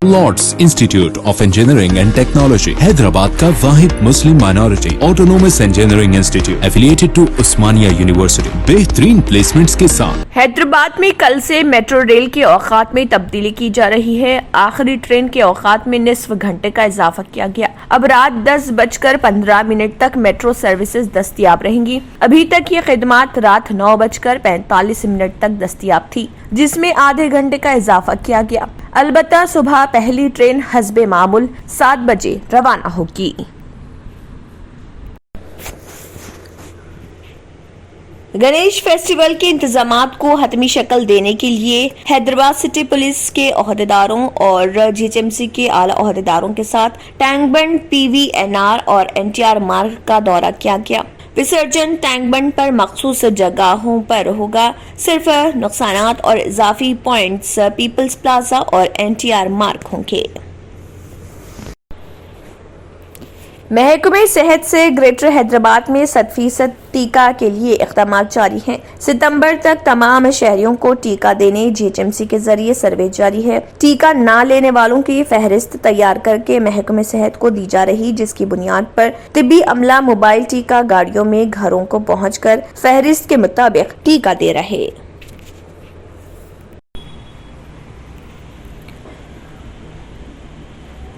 Lord's Institute of Engineering and Technology Hyderabad का वाहिद Muslim minority autonomous engineering institute affiliated to Osmania University बेहतरीन placements के साथ। हैदराबाद में कल से मेट्रो रेल के औकात में तब्दीली की जा रही है। आखिरी ट्रेन के औकात में निस्फ घंटे का इजाफा किया गया। अब रात 10:15 तक मेट्रो सर्विसेज दस्तियाब रहेंगी। अभी तक ये खिदमात रात 9:45 तक दस्तियाब थी, जिसमें आधे घंटे का इजाफा किया गया। अलबत्ता सुबह पहली ट्रेन हस्बे मामूल 7 बजे रवाना होगी। गणेश फेस्टिवल के इंतजामात को हतमी शक्ल देने के लिए हैदराबाद सिटी पुलिस के ओहदेदारों और जीएचएमसी के आला ओहदेदारों के साथ टैंक बंड, पीवीएनआर और एनटीआर मार्ग का दौरा किया गया। विसर्जन टैंक बंड पर मखसूस जगहों पर होगा। सिर्फ नुकसानात और इजाफी पॉइंट्स पीपल्स प्लाजा और एनटीआर मार्ग होंगे। महकमे सेहत से ग्रेटर हैदराबाद में 100% टीका के लिए इक़दाम जारी हैं। सितंबर तक तमाम शहरियों को टीका देने जीएचएमसी के जरिए सर्वे जारी है। टीका ना लेने वालों की फहरिस्त तैयार करके महकमे सेहत को दी जा रही, जिसकी बुनियाद पर तिब्बी अमला मोबाइल टीका गाड़ियों में घरों को पहुंचकर फहरिस्त के मुताबिक टीका दे रहे।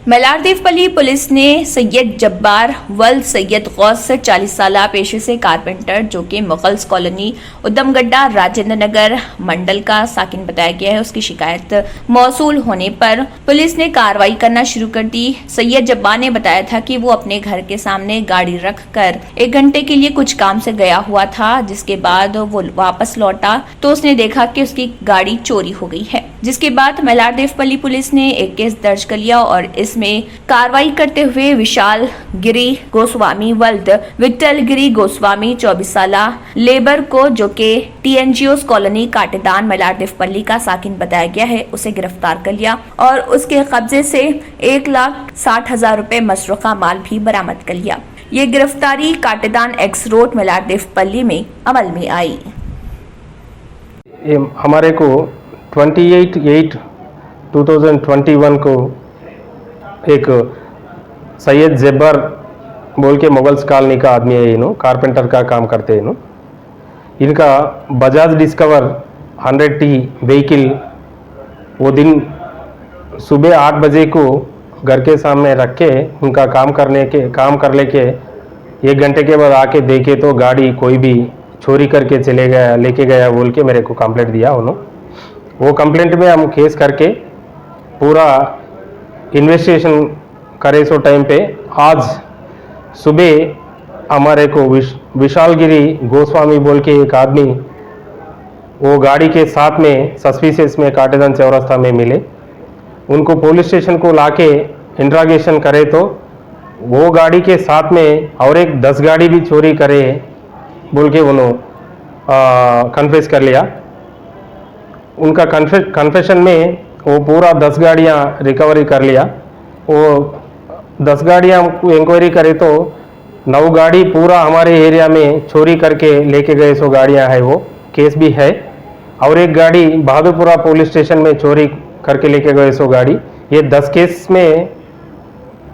मलारदेवपल्ली पुलिस ने सैयद जब्बार वल्द सैयद गौस 40 साल पेशे से कारपेंटर, जो कि मुगल्स कॉलोनी उद्दमगड्डा राजेंद्र नगर मंडल का साकिन बताया गया है, उसकी शिकायत मौसूल होने पर पुलिस ने कार्रवाई करना शुरू कर दी। सैयद जब्बार ने बताया था कि वो अपने घर के सामने गाड़ी रख कर 1 घंटे के लिए कुछ काम से गया हुआ था। जिसके बाद वो वापस लौटा तो उसने देखा कि उसकी गाड़ी चोरी हो गई है। जिसके बाद मलारदेवपल्ली पुलिस ने एक केस दर्ज कर लिया और इसमें कार्रवाई करते हुए विशाल गिरी गोस्वामी वल्द विट्ठल गिरी गोस्वामी 24 साल लेबर को, जो कि टीएनजीओस कॉलोनी काटेदान मलारदेवपल्ली का साकिन बताया गया है, उसे गिरफ्तार कर लिया और उसके कब्जे से 1,60,000 रुपए मसरूका माल भी बरामद कर लिया। ये गिरफ्तारी काटेदान एक्स रोड मलारदेवपल्ली में अमल में आई। हमारे को 28/8/2021 को एक सैयद जब्बार बोल के मुगल्स कॉलोनी का आदमी है। इन्हों कारपेंटर का काम करते हैं। इनका बजाज डिस्कवर 100T व्हीकल वो दिन सुबह 8 बजे को घर के सामने रख के उनका काम कर लेके 1 घंटे के बाद आके देखे तो गाड़ी कोई भी चोरी करके लेके गया बोल के मेरे को कंप्लेंट दिया उन्होंने। वो कंप्लेंट में हम केस करके पूरा इन्वेस्टिगेशन करे। सो टाइम पे आज सुबह हमारे को विशालगिरी गोस्वामी बोल के एक आदमी वो गाड़ी के साथ में सस्पिशियस में काटेदान चौरास्ता में मिले। उनको पुलिस स्टेशन को लाके इंट्रागेशन करे तो वो गाड़ी के साथ में और एक 10 गाड़ी भी चोरी करे बोल के उन्होंने कन्फेस कर लिया। उनका कन्फेशन में वो पूरा 10 गाड़ियाँ रिकवरी कर लिया। वो 10 गाड़ियाँ इंक्वायरी करे तो 9 गाड़ी पूरा हमारे एरिया में चोरी करके लेके गए। सो गाड़ियाँ है, वो केस भी है। और एक गाड़ी बहादुरपुरा पुलिस स्टेशन में चोरी करके लेके गए। सो गाड़ी, ये 10 केस में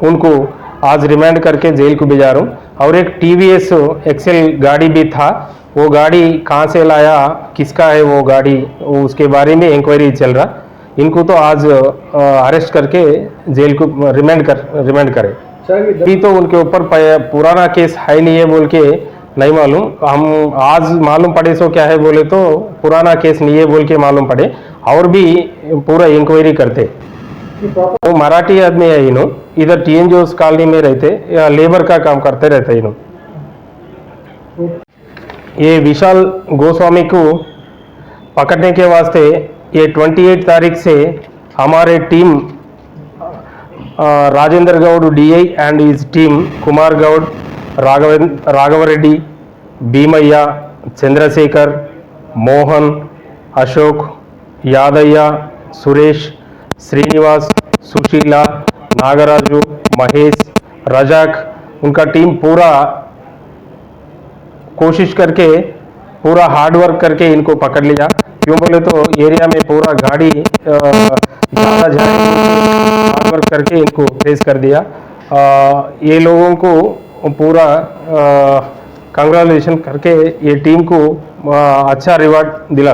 उनको आज रिमांड करके जेल को भेजा रहा हूँ। और एक टीवीएस एक्सेल गाड़ी भी था, वो गाड़ी कहाँ से लाया, किसका है वो गाड़ी, उसके बारे में इंक्वायरी चल रहा। इनको तो आज अरेस्ट करके जेल को रिमांड करे। अभी तो उनके ऊपर पुराना केस है नहीं है बोल के नहीं मालूम। हम आज मालूम पड़े सो क्या है बोले तो पुराना केस नहीं है बोल के मालूम पड़े, और भी पूरा इंक्वायरी करते। वो मराठी आदमी है इन्हों, इधर टीएनजीओस कॉलोनी में रहते या लेबर का काम करते रहते इन्हों। ये विशाल गोस्वामी को पकड़ने के वास्ते ये 28 तारीख से हमारे team Rajendra Goud DI and his team Kumar Goud, Raghav Reddy, Bheemaiah, Chandrashekar, Mohan, Ashok, Yadaiah, Suresh, Srinivas, Sushila, Nagaraju, Mahesh, Razak, उनका टीम पूरा कोशिश करके पूरा हार्ड वर्क करके इनको पकड़ लिया। क्यों बोले तो एरिया में पूरा गाड़ी ज़्यादा वर्क करके इनको फेस कर दिया। ये लोगों को पूरा कांग्रेचुलेशन करके ये टीम को अच्छा रिवार्ड दिला।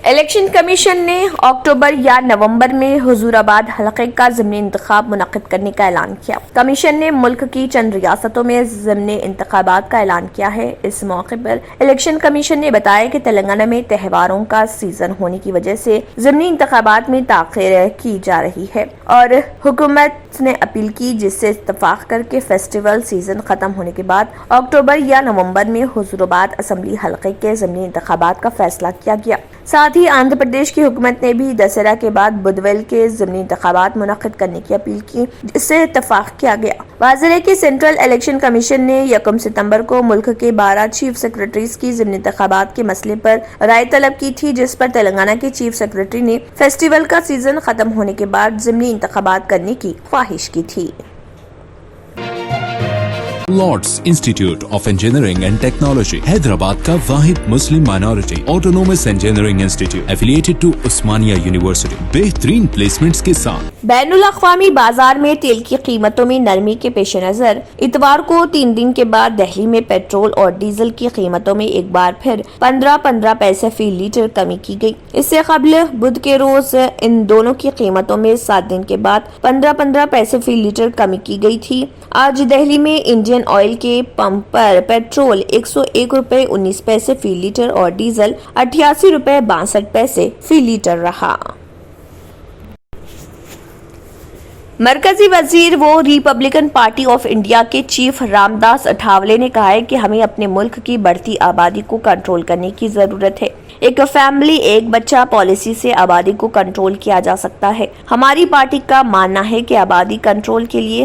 इलेक्शन कमीशन ने अक्टूबर या नवंबर में हुजूराबाद हलके का ज़िमनी इंतखाब मुनक्किद करने का ऐलान किया। कमीशन ने मुल्क की चंद रियासतों में ज़िमनी इंतखाबात का ऐलान किया है। इस मौके पर इलेक्शन कमीशन ने बताया कि तेलंगाना में त्योहारों का सीजन होने की वजह से ज़िमनी इंतखाबात में ताख़ीर की जा रही है और हुकूमत ने अपील की जिससे इत्तफाक करके फेस्टिवल सीजन खत्म होने के बाद अक्टूबर या नवंबर में हुजूराबाद असेंबली हलके के ज़िमनी इंतखाबात का फैसला किया गया। साथ ही आंध्र प्रदेश की हुकूमत ने भी दशहरा के बाद बुधवार के ज़िमनी इंतखाबात मुनक्किद करने की अपील की जिससे इत्तफाक किया गया। वाज़ेह है कि सेंट्रल इलेक्शन कमीशन ने 1 सितंबर को मुल्क के 12 चीफ सेक्रेटरीज की ज़िमनी इंतखाबात के मसले पर राय तलब की थी, जिस पर तेलंगाना के चीफ सेक्रेटरी ने फेस्टिवल का सीजन खत्म होने के बाद ज़िमनी इंतखाबात करने की ख्वाहिश की थी। Lords Institute of Engineering and Technology Hyderabad का वाहिद Muslim minority autonomous engineering institute affiliated to Osmania University बेहतरीन प्लेसमेंट्स के साथ। बैनुल अक़वामी बाजार में तेल की कीमतों में नरमी के पेश नजर इतवार को 3 दिन के बाद दिल्ली में पेट्रोल और डीजल की कीमतों में एक बार फिर 15 पैसे फी लीटर कमी की गई। इससे कबल बुध के रोज इन दोनों की कीमतों में 7 दिन के बाद 15 पैसे फी लीटर कमी की गई थी। आज दिल्ली में इंडियन ऑयल के पंप पर पेट्रोल 101 रुपए 19 पैसे फी लीटर और डीजल 88 रुपए 62 पैसे फी लीटर रहा। मरकजी वजीर व रिपब्लिकन पार्टी ऑफ इंडिया के चीफ रामदास अठावले ने कहा है कि हमें अपने मुल्क की बढ़ती आबादी को कंट्रोल करने की जरूरत है। एक फैमिली एक बच्चा पॉलिसी से आबादी को कंट्रोल किया जा सकता है। हमारी पार्टी का मानना है कि आबादी कंट्रोल के लिए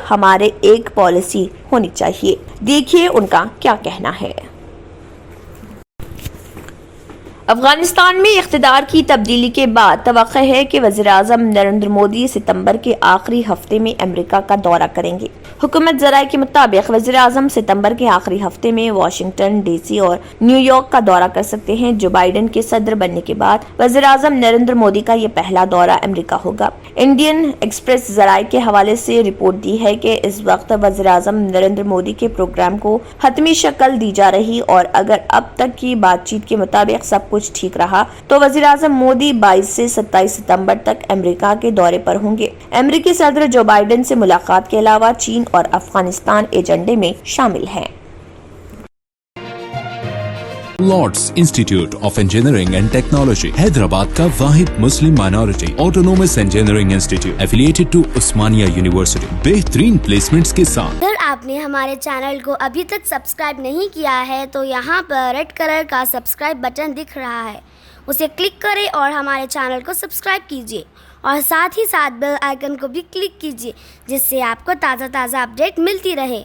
हमारे एक पॉलिसी होनी चाहिए। देखिए उनका क्या कहना है। अफगानिस्तान में इख्तिदार की तब्दीली के बाद तवक्को है कि वज़ीर-ए-आज़म नरेंद्र मोदी सितंबर के आखिरी हफ्ते में अमेरिका का दौरा करेंगे। हुकूमत ज़राए के मुताबिक वज़ीर-ए-आज़म सितंबर के आखिरी हफ्ते में वाशिंगटन डीसी और न्यूयॉर्क का दौरा कर सकते हैं। जो बाइडेन के सदर बनने के बाद वज़ीर-ए-आज़म नरेंद्र मोदी का ये पहला दौरा अमेरिका होगा। इंडियन एक्सप्रेस ज़राए के हवाले से रिपोर्ट दी है कि इस वक्त वज़ीर-ए-आज़म नरेंद्र मोदी के प्रोग्राम को हतमी शक्ल दी जा रही और अगर अब तक की बातचीत के मुताबिक सब कुछ ठीक रहा तो वज़ीर-ए-आज़म मोदी 22 से 27 सितंबर तक अमेरिका के दौरे पर होंगे। अमेरिकी सदर जो बाइडेन से मुलाकात के अलावा चीन और अफगानिस्तान एजेंडे में शामिल हैं। Lords Institute of Engineering and Technology Hyderabad का वाहिद Muslim minority autonomous engineering institute affiliated to Osmania University बेहतरीन प्लेसमेंट्स के साथ। अगर आपने हमारे चैनल को अभी तक सब्सक्राइब नहीं किया है तो यहाँ पर रेड कलर का सब्सक्राइब बटन दिख रहा है, उसे क्लिक करें और हमारे चैनल को सब्सक्राइब कीजिए और साथ ही साथ बेल आइकन को भी क्लिक कीजिए जिससे आपको ताज़ा अपडेट मिलती रहे।